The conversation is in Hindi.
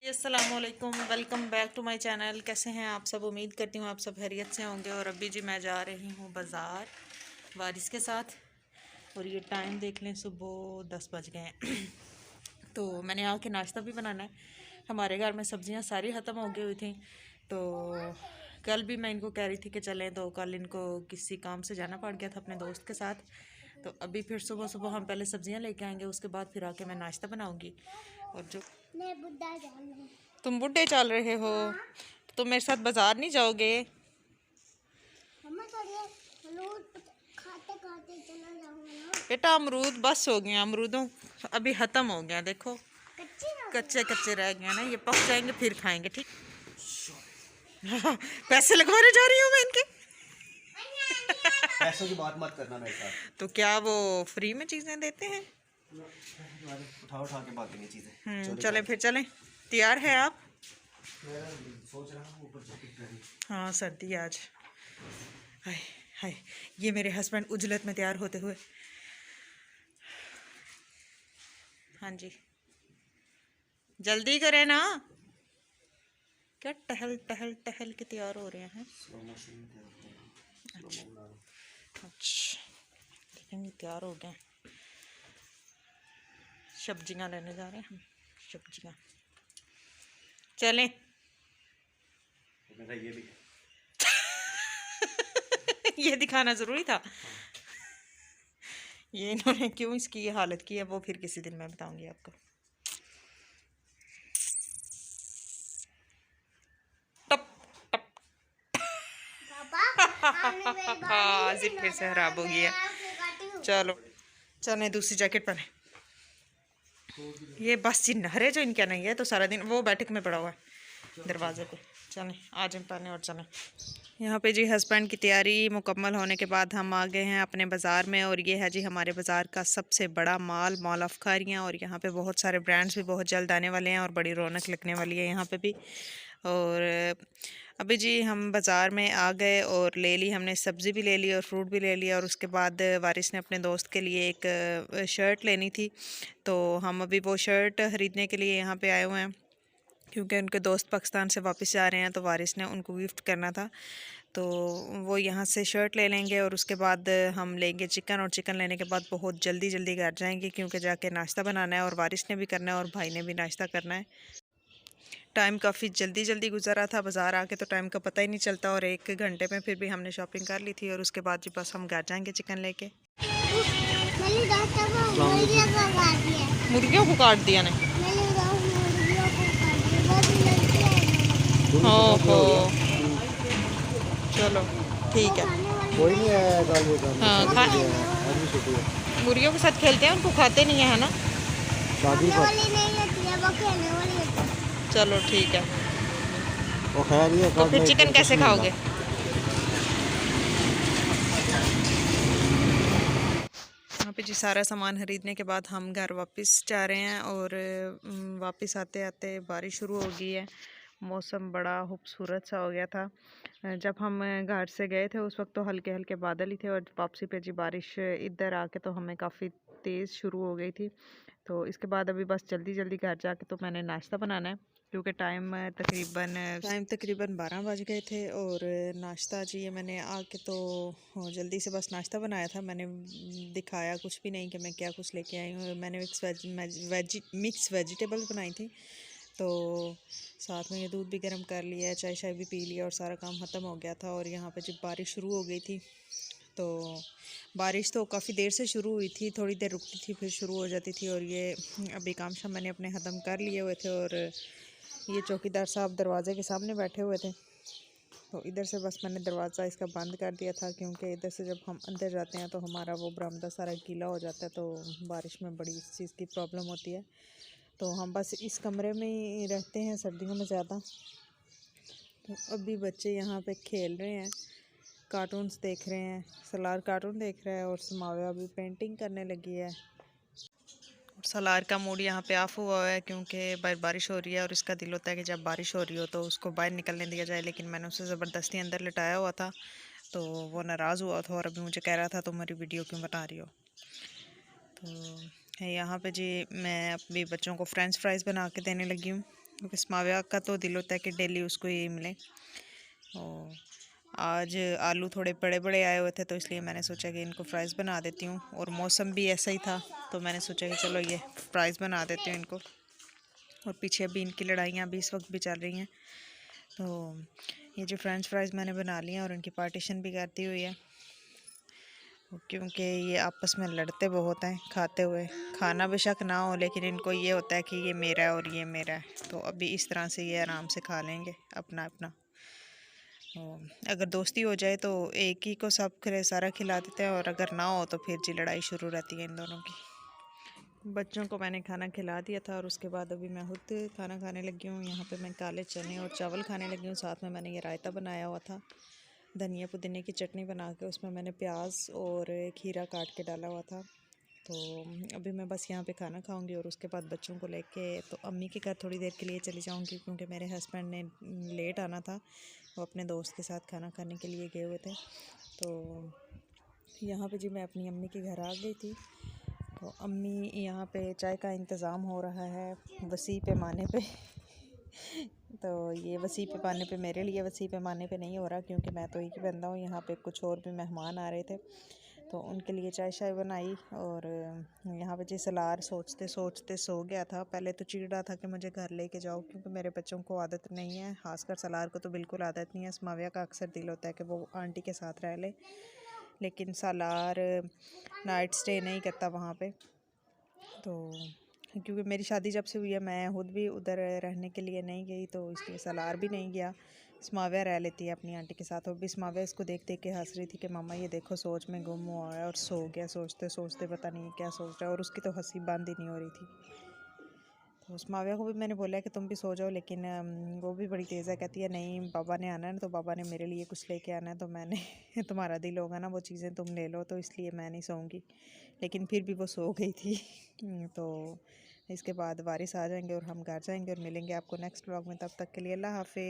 अस्सलामुअलैकुम, welcome back to my channel. कैसे हैं आप सब? उम्मीद करती हूँ आप सब खैरियत से होंगे। और अभी जी मैं जा रही हूँ बाज़ार वारिस के साथ। और ये टाइम देख लें, सुबह 10 बज गए हैं। तो मैंने आके नाश्ता भी बनाना है। हमारे घर में सब्जियाँ सारी ख़त्म हो गई हुई थी। तो कल भी मैं इनको कह रही थी कि चलें, तो कल इनको किसी काम से जाना पड़ गया था अपने दोस्त के साथ। तो अभी फिर सुबह सुबह हम पहले सब्जियां लेके आएंगे, उसके बाद फिर आके मैं नाश्ता बनाऊंगी। और जो मैं बुड्ढा जान रहा हूँ। तुम बुढ़े चल रहे हो, तो तुम मेरे साथ बाजार नहीं जाओगे? मम्मा थोड़ी रोज खाते खाते चला जाऊंगा ना। बेटा अमरूद बस हो गए, अमरूदों अभी ख़त्म हो गया। देखो कच्चे ना कच्चे कच्चे रह गए ना, ये पक जाएंगे फिर खाएंगे, ठीक? पैसे लगवाने जा रही हूँ मैं इनके। पैसों की बात मत करना मेरे साथ। तो क्या वो फ्री में चीज़ें देते हैं? उठा उठा के बातें चीजें। चलें फिर चलें। तैयार है आप? सोच रहा हूँ ऊपर जैकेट पहनी। हाँ, सर्दी आज। हाय हाय, ये मेरे हस्बैंड उजलत में तैयार होते हुए। हाँ जी, जल्दी करें ना। क्या टहल टहल टहल के तैयार हो रहे हैं? अच्छा, देखेंगे तैयार हो गए। सब्जियां लेने जा रहे हैं हम, सब्जियां। चलें। मेरा ये भी ये दिखाना ज़रूरी था। ये इन्होंने क्यों इसकी ये हालत की है वो फिर किसी दिन मैं बताऊंगी आपको। टप टप। पापा आपने मेरी बात नहीं जिप फिर से खराब हो गया। चलो चलें, दूसरी जैकेट पहने। ये बस चिन्ह है जो इनका नहीं है, तो सारा दिन वो बैठक में पड़ा हुआ है दरवाजे पे। चलें आज हम पहने और चलें। यहाँ पे जी हस्बैंड की तैयारी मुकम्मल होने के बाद हम आ गए हैं अपने बाज़ार में। और ये है जी हमारे बाज़ार का सबसे बड़ा मॉल ऑफ खारियाँ। और यहाँ पे बहुत सारे ब्रांड्स भी बहुत जल्द आने वाले हैं और बड़ी रौनक लगने वाली है यहाँ पे भी। और अभी जी हम बाज़ार में आ गए और ले ली हमने, सब्ज़ी भी ले ली और फ्रूट भी ले लिया। और उसके बाद वारिस ने अपने दोस्त के लिए एक शर्ट लेनी थी, तो हम अभी वो शर्ट ख़रीदने के लिए यहाँ पे आए हुए हैं, क्योंकि उनके दोस्त पाकिस्तान से वापस जा रहे हैं, तो वारिस ने उनको गिफ्ट करना था। तो वो यहाँ से शर्ट ले लेंगे और उसके बाद हम लेंगे चिकन। और चिकन लेने के बाद बहुत जल्दी जल्दी घर जाएंगे, क्योंकि जाके नाश्ता बनाना है और वारिस ने भी करना है और भाई ने भी नाश्ता करना है। टाइम काफ़ी जल्दी जल्दी गुजरा था बाज़ार आके, तो टाइम का पता ही नहीं चलता। और 1 घंटे में फिर भी हमने शॉपिंग कर ली थी। और उसके बाद जी बस हम घर जाएंगे चिकन लेके। मुर्गियों को काट दिया ने। ओहो, चलो ठीक है। कोई नहीं आया। हाँ, मुर्गियों के साथ खेलते हैं, उनको खाते नहीं है ना। शादी चलो ठीक है। वो खैर ये तो फिर चिकन कैसे खाओगे? यहाँ पे जी सारा सामान खरीदने के बाद हम घर वापस जा रहे हैं। और वापस आते आते बारिश शुरू हो गई है। मौसम बड़ा खूबसूरत सा हो गया था। जब हम घर से गए थे उस वक्त तो हल्के हल्के बादल ही थे, और वापसी पे जी बारिश इधर आके तो हमें काफ़ी तेज़ शुरू हो गई थी। तो इसके बाद अभी बस जल्दी जल्दी घर जाके तो मैंने नाश्ता बनाना है, क्योंकि टाइम तकरीबन 12 बज गए थे। और नाश्ता जी ये मैंने आके तो जल्दी से बस नाश्ता बनाया था। मैंने दिखाया कुछ भी नहीं कि मैं क्या कुछ लेके आई हूँ। मैंने मिक्स वेजिटेबल बनाई थी, तो साथ में ये दूध भी गर्म कर लिया, चाय शाय भी पी लिया और सारा काम ख़त्म हो गया था। और यहाँ पे जब बारिश शुरू हो गई थी, तो बारिश तो काफ़ी देर से शुरू हुई थी, थोड़ी देर रुकती थी फिर शुरू हो जाती थी। और ये अभी काम शाम मैंने अपने ख़त्म कर लिए हुए थे। और ये चौकीदार साहब दरवाज़े के सामने बैठे हुए थे, तो इधर से बस मैंने दरवाज़ा इसका बंद कर दिया था, क्योंकि इधर से जब हम अंदर जाते हैं तो हमारा वो बरामदा सारा गीला हो जाता है, तो बारिश में बड़ी इस चीज़ की प्रॉब्लम होती है। तो हम बस इस कमरे में ही रहते हैं सर्दियों में ज़्यादा। तो अभी बच्चे यहाँ पे खेल रहे हैं, कार्टून्स देख रहे हैं। सलार कार्टून देख रहा है और समाया अभी पेंटिंग करने लगी है। सलार का मूड यहाँ पे ऑफ हुआ है, क्योंकि बारिश हो रही है और इसका दिल होता है कि जब बारिश हो रही हो तो उसको बाहर निकलने दिया जाए। लेकिन मैंने उसे ज़बरदस्ती अंदर लिटाया हुआ था, तो वो नाराज़ हुआ था और अभी मुझे कह रहा था तुम मेरी वीडियो क्यों बना रही हो। तो यहाँ पे जी मैं अभी बच्चों को फ्रेंच फ्राइज़ बना के देने लगी हूँ। क्योंकि स्माविया का तो दिल होता है कि डेली उसको यही मिले। और आज आलू थोड़े बड़े बड़े आए हुए थे तो इसलिए मैंने सोचा कि इनको फ्राइज़ बना देती हूँ, और मौसम भी ऐसा ही था तो मैंने सोचा कि चलो ये फ्राइज़ बना देती हूँ इनको। और पीछे अभी इनकी लड़ाइयाँ भी इस वक्त भी चल रही हैं। तो ये जो फ्रेंच फ्राइज़ मैंने बना लिए हैं और इनकी पार्टीशन भी करती हुई है, क्योंकि ये आपस में लड़ते बहुत हैं खाते हुए। खाना बेशक ना हो लेकिन इनको ये होता है कि ये मेरा है और ये मेरा है, तो अभी इस तरह से ये आराम से खा लेंगे अपना अपना। अगर दोस्ती हो जाए तो एक ही को सब सारा खिला देते हैं, और अगर ना हो तो फिर जी लड़ाई शुरू रहती है इन दोनों की। बच्चों को मैंने खाना खिला दिया था और उसके बाद अभी मैं खुद खाना खाने लगी हूँ। यहाँ पे मैं काले चने और चावल खाने लगी हूँ। साथ में मैंने ये रायता बनाया हुआ था, धनिया पुदीने की चटनी बना के उसमें मैंने प्याज और खीरा काट के डाला हुआ था। तो अभी मैं बस यहाँ पे खाना खाऊंगी और उसके बाद बच्चों को लेके तो अम्मी के घर थोड़ी देर के लिए चली जाऊंगी, क्योंकि मेरे हस्बैंड ने लेट आना था, वो अपने दोस्त के साथ खाना खाने के लिए गए हुए थे। तो यहाँ पे जी मैं अपनी अम्मी के घर आ गई थी। तो अम्मी यहाँ पे चाय का इंतज़ाम हो रहा है वसी पैमाने पे तो ये वसी पैमाने पे मेरे लिए वसी पैमाने पे नहीं हो रहा, क्योंकि मैं तो एक ही बंदा हूँ। यहाँ पे कुछ और भी मेहमान आ रहे थे तो उनके लिए चाय शाय बनाई। और यहाँ पे जी सलार सोचते सोचते सो गया था। पहले तो चिढ़ रहा था कि मुझे घर लेके जाओ, क्योंकि मेरे बच्चों को आदत नहीं है, खासकर सलार को तो बिल्कुल आदत नहीं है। स्माविया का अक्सर दिल होता है कि वो आंटी के साथ रह ले, लेकिन सलार नाइट स्टे नहीं करता वहाँ पे। तो क्योंकि मेरी शादी जब से हुई है मैं खुद भी उधर रहने के लिए नहीं गई, तो इसलिए सलार भी नहीं गया। स्माविया रह लेती है अपनी आंटी के साथ। और भी स्माविया इसको देख देख के हंस रही थी कि मामा ये देखो सोच में गुम हुआ है और सो गया, सोचते सोचते पता नहीं क्या सोच रहा है। और उसकी तो हंसी बंद ही नहीं हो रही थी। तो स्माविया को भी मैंने बोला कि तुम भी सो जाओ, लेकिन वो भी बड़ी तेज़ है, कहती है नहीं बाबा ने आना है ना, तो बाबा ने मेरे लिए कुछ लेके आना है, तो मैंने तुम्हारा दिल होगा ना वो चीज़ें तुम ले लो, तो इसलिए मैं नहीं सोऊंगी। लेकिन फिर भी वो सो गई थी। तो इसके बाद वारिस आ जाएंगे और हम घर जाएंगे और मिलेंगे आपको नेक्स्ट व्लॉग में। तब तक के लिए अल्लाह हाफिज़।